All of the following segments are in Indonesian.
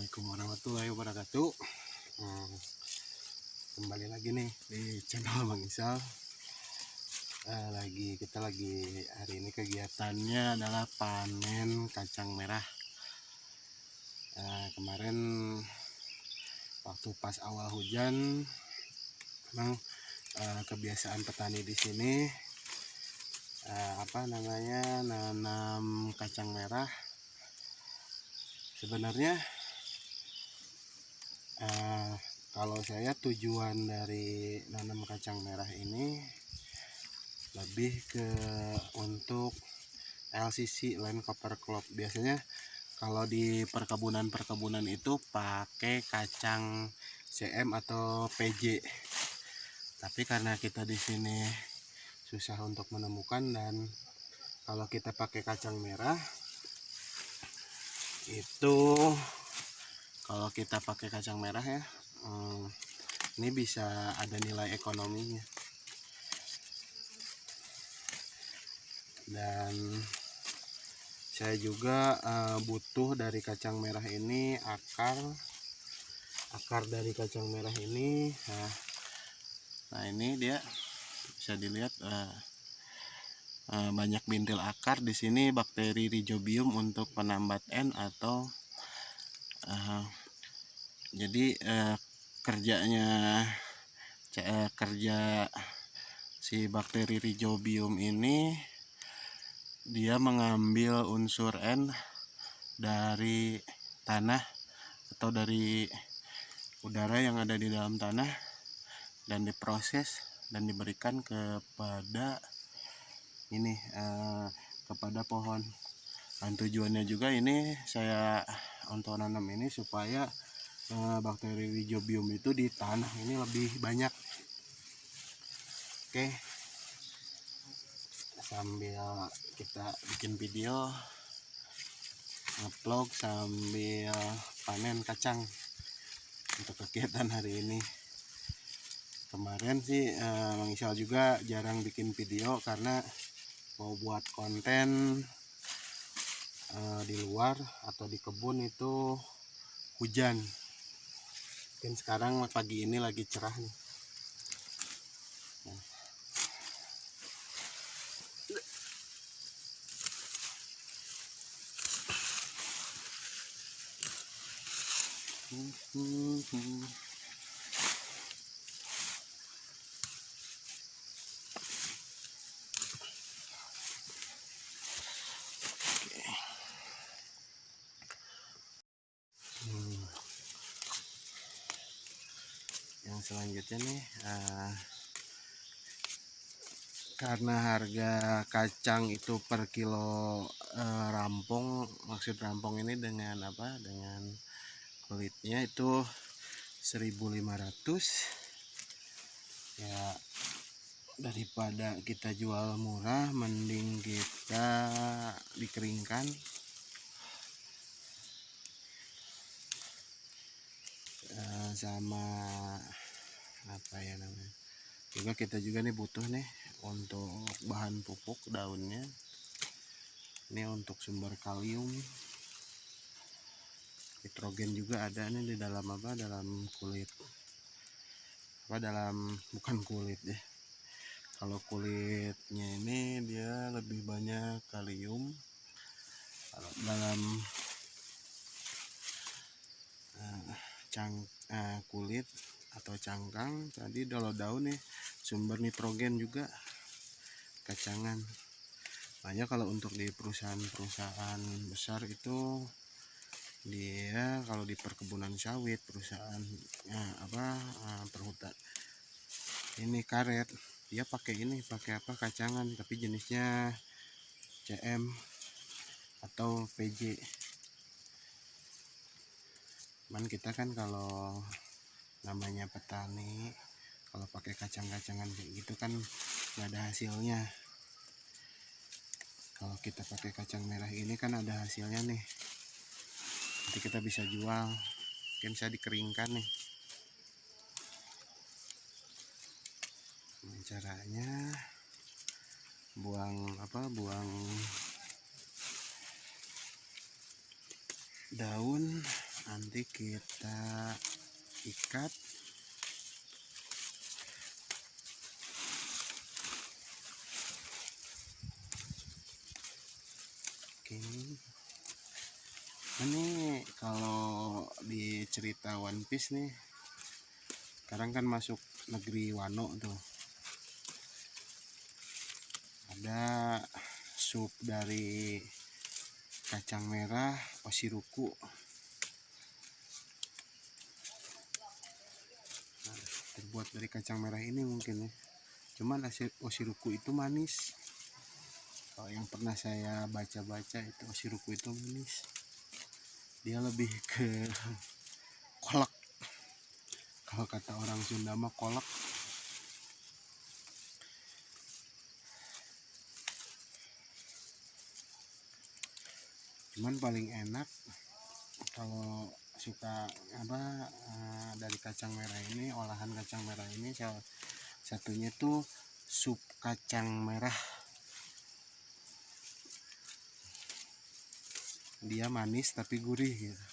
Assalamualaikum warahmatullahi wabarakatuh. Hmm, Kembali lagi nih di channel Mang Isal. Kita lagi hari ini kegiatannya adalah panen kacang merah. Kemarin waktu pas awal hujan, memang kebiasaan petani di sini nanam kacang merah. Sebenarnya kalau saya tujuan dari nanam kacang merah ini lebih ke untuk LCC, Land Cover Crop. Biasanya kalau di perkebunan itu pakai kacang CM atau PJ. Tapi karena kita di sini susah untuk menemukan, dan kalau kita pakai kacang merah itu, kalau kita pakai kacang merah ya, ini bisa ada nilai ekonominya. Dan saya juga butuh dari kacang merah ini akar dari kacang merah ini. Nah ini dia bisa dilihat, banyak bintil akar di sini, bakteri Rhizobium untuk penambat N atau jadi kerja si bakteri Rhizobium ini, dia mengambil unsur N dari tanah atau dari udara yang ada di dalam tanah dan diproses dan diberikan kepada kepada pohon. Dan tujuannya juga ini saya untuk nanam ini supaya bakteri Rhizobium itu di tanah ini lebih banyak. Oke, sambil kita bikin video ngevlog sambil panen kacang untuk kegiatan hari ini. Kemarin sih Mang Isal juga jarang bikin video karena mau buat konten di luar atau di kebun itu hujan. Mungkin sekarang pagi ini lagi cerah nih. Yang selanjutnya nih, karena harga kacang itu per kilo rampung, maksud rampung ini dengan kulitnya itu 1.500 ya. Daripada kita jual murah, mending kita dikeringkan. Sama juga kita juga nih butuh nih untuk bahan pupuk daunnya, ini untuk sumber kalium, nitrogen juga ada nih di dalam dalam kulit, bukan kulit deh, kalau kulitnya ini dia lebih banyak kalium. Kalau dalam kulit atau cangkang tadi, kalau daun nih sumber nitrogen juga kacangan. Makanya kalau untuk di perusahaan besar itu, dia kalau di perkebunan sawit, perusahaan perhutan ini karet, dia pakai kacangan, tapi jenisnya CM atau PJ. Cuman kita kan kalau namanya petani, kalau pakai kacang-kacangan kayak gitu kan nggak ada hasilnya. Kalau kita pakai kacang merah ini kan ada hasilnya nih, nanti kita bisa jual. Mungkin saya dikeringkan nih. Caranya buang daun nanti kita ikat. Oke, ini kalau di cerita One Piece nih, sekarang kan masuk negeri Wano tuh, ada sup dari kacang merah Oshiruku. Nah, terbuat dari kacang merah ini mungkin ya, cuman Oshiruku itu manis. Kalau yang pernah saya baca-baca itu Oshiruku itu manis, dia lebih ke kolak, kalau kata orang Sunda mah kolak. Cuman paling enak kalau suka dari kacang merah ini, olahan kacang merah ini salah satunya tuh sup kacang merah. Dia manis tapi gurih gitu.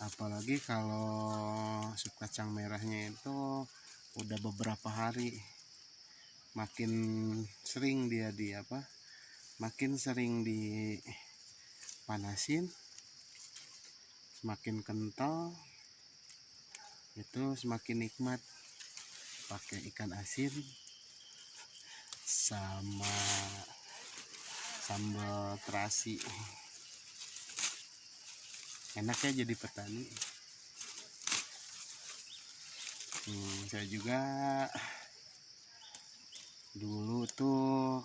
Apalagi kalau sup kacang merahnya itu udah beberapa hari, makin sering dia makin sering dipanasin, semakin kental, itu semakin nikmat. Pakai ikan asin sama sambal terasi, enak ya jadi petani. Saya juga dulu tuh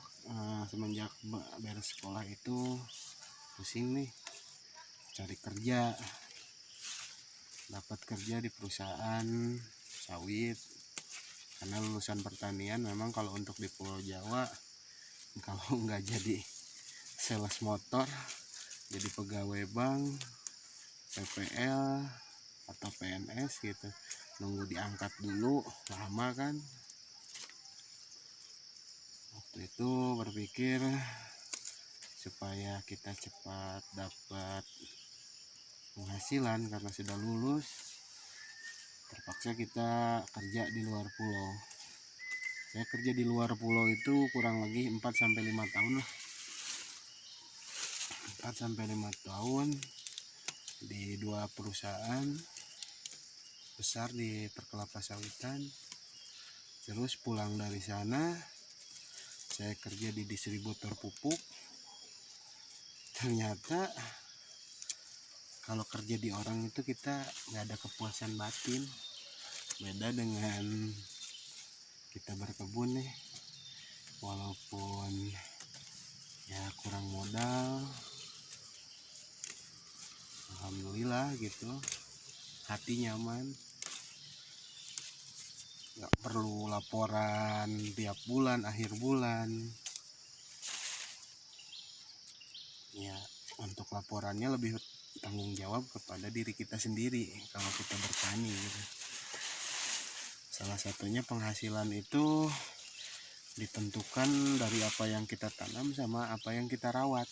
semenjak beres sekolah itu pusing nih cari kerja, dapat kerja di perusahaan sawit. Karena lulusan pertanian, memang kalau untuk di Pulau Jawa, kalau nggak jadi sales motor, jadi pegawai bank, PPL atau PNS gitu, nunggu diangkat dulu lama kan. Waktu itu berpikir supaya kita cepat dapat penghasilan karena sudah lulus, terpaksa kita kerja di luar pulau. Saya kerja di luar pulau itu kurang lebih 4-5 tahun lah. 4-5 tahun di 2 perusahaan besar di perkelapa sawitan. Terus pulang dari sana saya kerja di distributor pupuk. Ternyata kalau kerja di orang itu kita nggak ada kepuasan batin. Beda dengan kita berkebun nih, walaupun ya kurang modal, alhamdulillah gitu, hati nyaman, nggak perlu laporan tiap bulan, akhir bulan. Ya untuk laporannya lebih tanggung jawab kepada diri kita sendiri kalau kita bertani gitu. Salah satunya penghasilan itu ditentukan dari apa yang kita tanam sama apa yang kita rawat.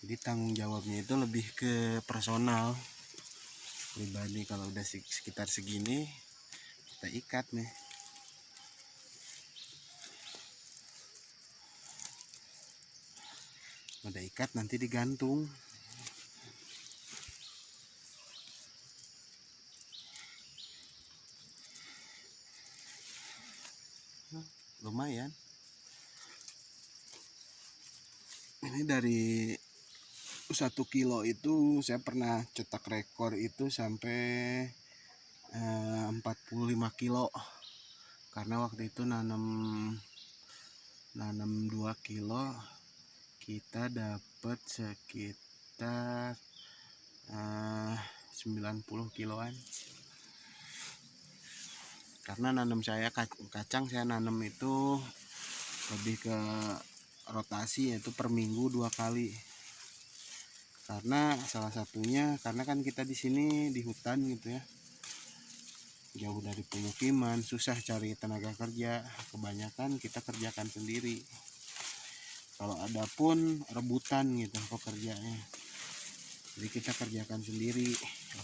Jadi tanggung jawabnya itu lebih ke personal, pribadi. Kalau udah sekitar segini kita ikat nih. Udah ikat nanti digantung. Lumayan. Ini dari 1 kilo itu saya pernah cetak rekor itu sampai 45 kilo. Karena waktu itu nanam 2 kilo kita dapat sekitar 90 kiloan. Karena nanam saya kacang saya nanam itu lebih ke rotasi, yaitu per minggu 2 kali. Karena salah satunya karena kan kita di sini di hutan gitu ya, jauh dari pemukiman, susah cari tenaga kerja, kebanyakan kita kerjakan sendiri. Kalau ada pun rebutan gitu pekerjaannya. Jadi kita kerjakan sendiri,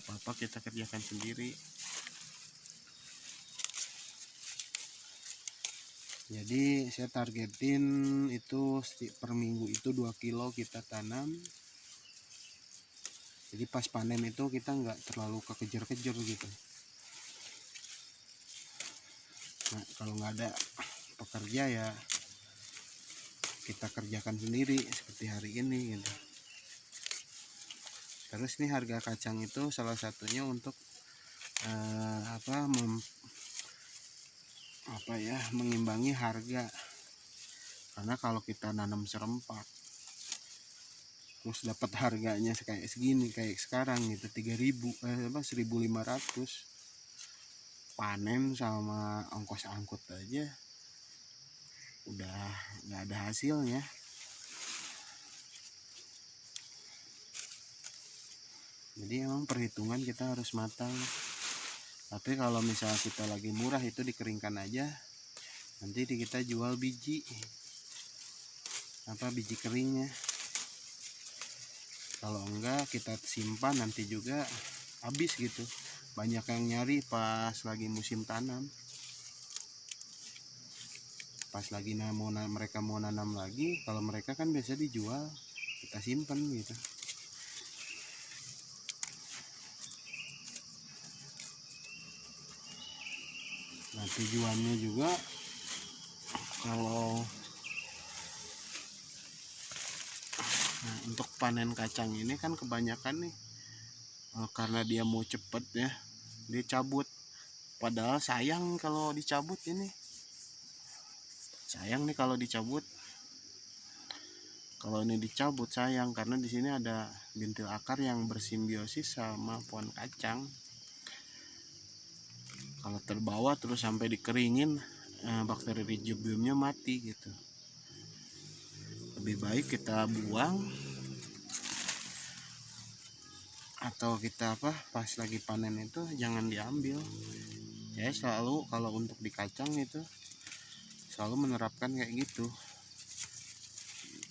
apa-apa kita kerjakan sendiri. Jadi saya targetin itu per minggu itu 2 kilo kita tanam. Jadi pas panen itu kita nggak terlalu kekejar-kejar gitu. Nah, kalau nggak ada pekerja ya kita kerjakan sendiri seperti hari ini gitu. Terus nih harga kacang itu salah satunya untuk mengimbangi harga. Karena kalau kita nanam serempak terus dapat harganya kayak segini, kayak sekarang gitu 1.500, panen sama ongkos angkut aja udah nggak ada hasilnya. Jadi emang perhitungan kita harus matang. Tapi kalau misalnya kita lagi murah itu dikeringkan aja, nanti kita jual biji keringnya. Kalau enggak kita simpan, nanti juga habis gitu. Banyak yang nyari pas lagi musim tanam, pas lagi mereka mau nanam lagi. Kalau mereka kan biasa dijual, kita simpan gitu. Nah tujuannya juga kalau untuk panen kacang ini kan kebanyakan nih karena dia mau cepet ya, dia cabut. Padahal sayang kalau dicabut ini. Sayang nih kalau dicabut. Kalau ini dicabut sayang, karena di sini ada bintil akar yang bersimbiosis sama pohon kacang. Kalau terbawa terus sampai dikeringin, bakteri rhizobiumnya mati gitu. Lebih baik kita buang atau kita pas lagi panen itu jangan diambil. Saya selalu kalau untuk di kacang itu selalu menerapkan kayak gitu.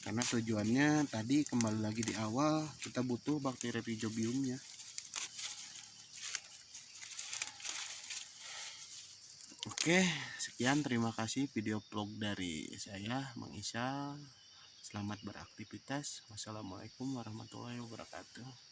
Karena tujuannya tadi kembali lagi di awal, kita butuh bakteri rhizobiumnya. Oke, sekian, terima kasih video vlog dari saya, Mang Isal. Selamat beraktivitas. Wassalamualaikum warahmatullahi wabarakatuh.